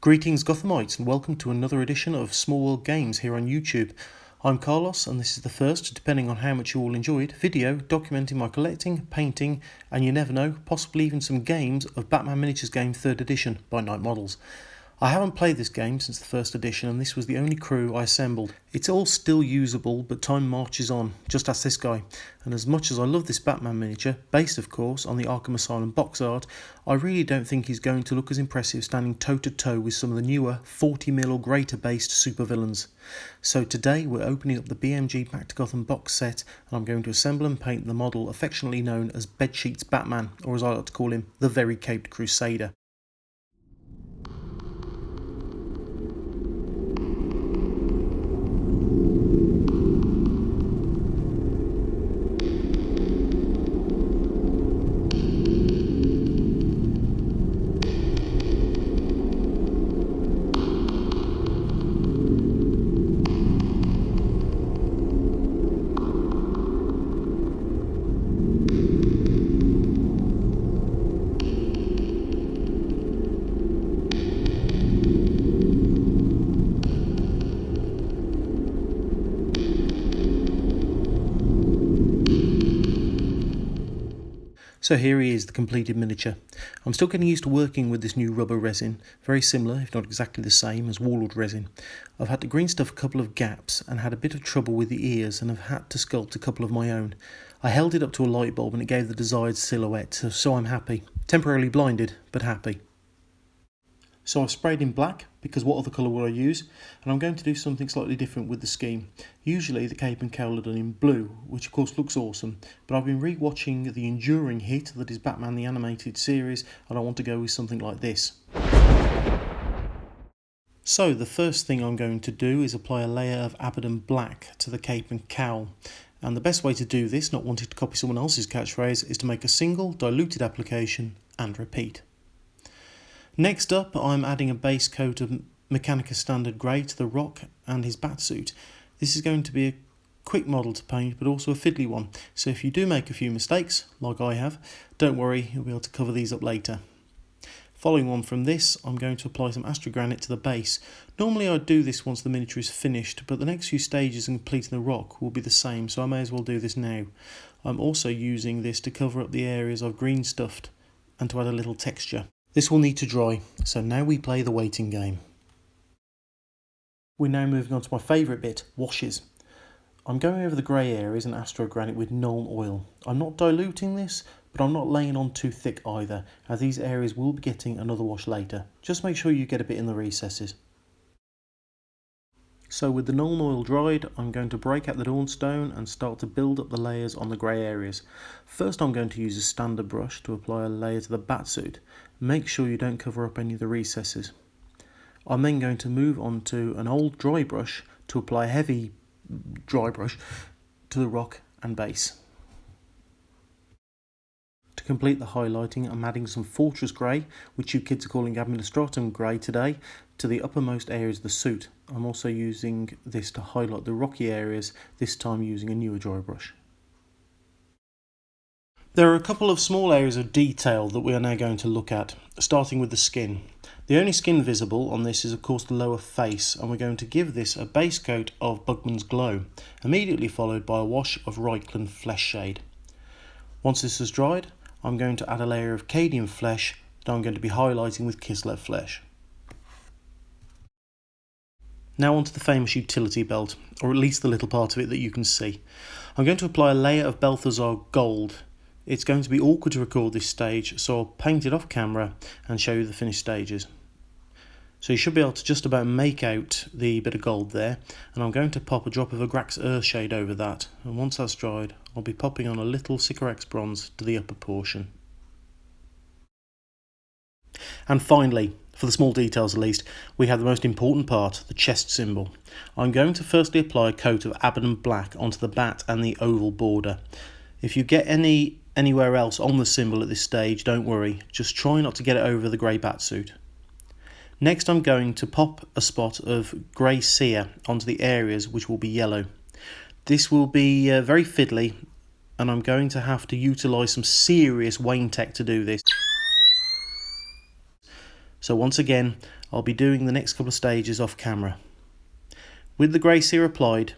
Greetings Gothamites and welcome to another edition of Small World Games here on YouTube. I'm Carlos and this is the first, depending on how much you all enjoyed, video documenting my collecting, painting and you never know, possibly even some games of Batman Miniatures Game 3rd edition by Night Models. I haven't played this game since the first edition and this was the only crew I assembled. It's all still usable but time marches on, just ask this guy. And as much as I love this Batman miniature, based of course on the Arkham Asylum box art, I really don't think he's going to look as impressive standing toe to toe with some of the newer 40mm or greater based supervillains. So today we're opening up the BMG Back to Gotham box set and I'm going to assemble and paint the model affectionately known as Bedsheets Batman, or as I like to call him, the Very Caped Crusader. So here he is, the completed miniature. I'm still getting used to working with this new rubber resin, very similar, if not exactly the same, as Warlord resin. I've had to green stuff a couple of gaps and had a bit of trouble with the ears and have had to sculpt a couple of my own. I held it up to a light bulb and it gave the desired silhouette, so I'm happy. Temporarily blinded, but happy. So I've sprayed in black, because what other colour would I use? And I'm going to do something slightly different with the scheme. Usually the cape and cowl are done in blue, which of course looks awesome, but I've been re-watching the enduring hit that is Batman the Animated Series, and I want to go with something like this. So the first thing I'm going to do is apply a layer of Abaddon Black to the cape and cowl. And the best way to do this, not wanting to copy someone else's catchphrase, is to make a single diluted application and repeat. Next up, I'm adding a base coat of Mechanica Standard Grey to the Rock and his batsuit. This is going to be a quick model to paint, but also a fiddly one, so if you do make a few mistakes, like I have, don't worry, you'll be able to cover these up later. Following on from this, I'm going to apply some Astrogranite to the base. Normally I'd do this once the miniature is finished, but the next few stages in completing the rock will be the same, so I may as well do this now. I'm also using this to cover up the areas I've green stuffed and to add a little texture. This will need to dry, so now we play the waiting game. We're now moving on to my favourite bit, washes. I'm going over the grey areas and Astrogranite with Nuln Oil. I'm not diluting this, but I'm not laying on too thick either, as these areas will be getting another wash later. Just make sure you get a bit in the recesses. So with the Nuln Oil dried, I'm going to break out the Dawnstone and start to build up the layers on the grey areas. First I'm going to use a standard brush to apply a layer to the batsuit. Make sure you don't cover up any of the recesses. I'm then going to move on to an old dry brush to apply a heavy dry brush to the rock and base. To complete the highlighting, I'm adding some Fortress Grey, which you kids are calling Administratum Grey today, to the uppermost areas of the suit. I'm also using this to highlight the rocky areas, this time using a newer dry brush. There are a couple of small areas of detail that we are now going to look at, starting with the skin. The only skin visible on this is of course the lower face, and we're going to give this a base coat of Bugman's Glow, immediately followed by a wash of Reichland Flesh Shade. Once this has dried, I'm going to add a layer of Cadian Flesh that I'm going to be highlighting with Kislev Flesh. Now onto the famous utility belt, or at least the little part of it that you can see. I'm going to apply a layer of Balthazar Gold. It's going to be awkward to record this stage, so I'll paint it off camera and show you the finished stages. So you should be able to just about make out the bit of gold there, and I'm going to pop a drop of Agrax Earthshade over that, and once that's dried I'll be popping on a little Sycorax bronze to the upper portion. And finally, for the small details at least, we have the most important part, the chest symbol. I'm going to firstly apply a coat of Abaddon Black onto the bat and the oval border. If you get anywhere else on the symbol at this stage, don't worry, just try not to get it over the grey batsuit. Next I'm going to pop a spot of grey cere onto the areas which will be yellow. This will be very fiddly, and I'm going to have to utilise some serious Wayne tech to do this. So once again, I'll be doing the next couple of stages off camera. With the grey sear applied,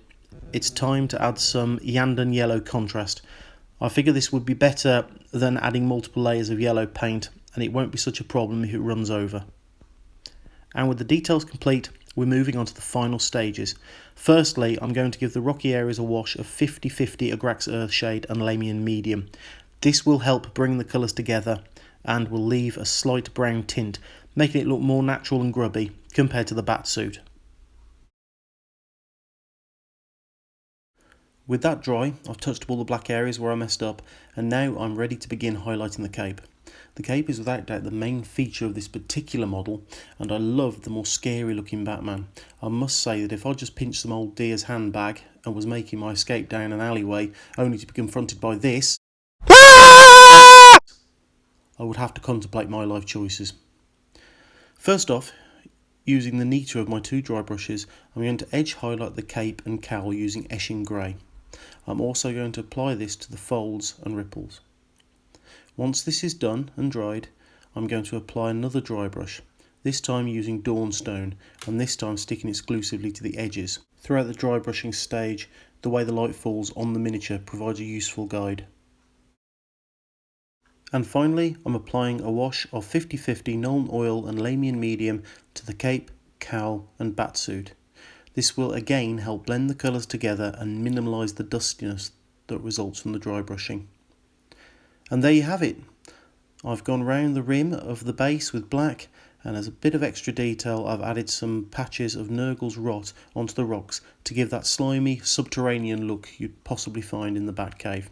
it's time to add some Yandan yellow contrast. I figure this would be better than adding multiple layers of yellow paint, and it won't be such a problem if it runs over. And with the details complete, we're moving on to the final stages. Firstly, I'm going to give the rocky areas a wash of 50-50 Agrax Earthshade and Lamian Medium. This will help bring the colours together and will leave a slight brown tint, making it look more natural and grubby compared to the Batsuit. With that dry, I've touched up all the black areas where I messed up, and now I'm ready to begin highlighting the cape. The cape is without doubt the main feature of this particular model, and I love the more scary looking Batman. I must say that if I just pinched some old deer's handbag and was making my escape down an alleyway only to be confronted by this, I would have to contemplate my life choices. First off, using the neater of my two dry brushes, I'm going to edge highlight the cape and cowl using Esching Grey. I'm also going to apply this to the folds and ripples. Once this is done and dried, I'm going to apply another dry brush, this time using Dawnstone, and this time sticking exclusively to the edges. Throughout the dry brushing stage, the way the light falls on the miniature provides a useful guide. And finally, I'm applying a wash of 50-50 Nuln Oil and Lamian Medium to the cape, cowl and batsuit. This will again help blend the colours together and minimise the dustiness that results from the dry brushing. And there you have it. I've gone round the rim of the base with black, and as a bit of extra detail I've added some patches of Nurgle's rot onto the rocks to give that slimy subterranean look you'd possibly find in the Batcave.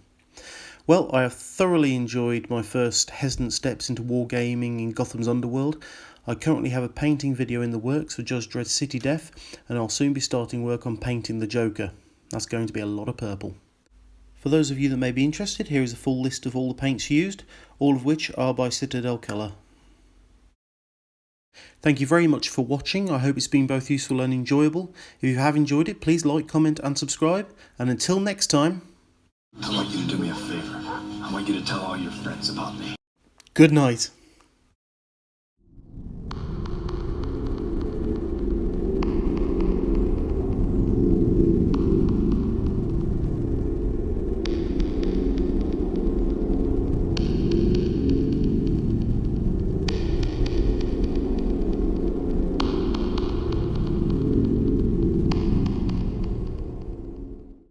Well, I have thoroughly enjoyed my first hesitant steps into wargaming in Gotham's underworld. I currently have a painting video in the works for Judge Dredd's City Death, and I'll soon be starting work on painting the Joker. That's going to be a lot of purple. For those of you that may be interested, here is a full list of all the paints used, all of which are by Citadel Colour. Thank you very much for watching. I hope it's been both useful and enjoyable. If you have enjoyed it, please like, comment and subscribe. And until next time, I want you to do me a favour. I want you to tell all your friends about me. Good night.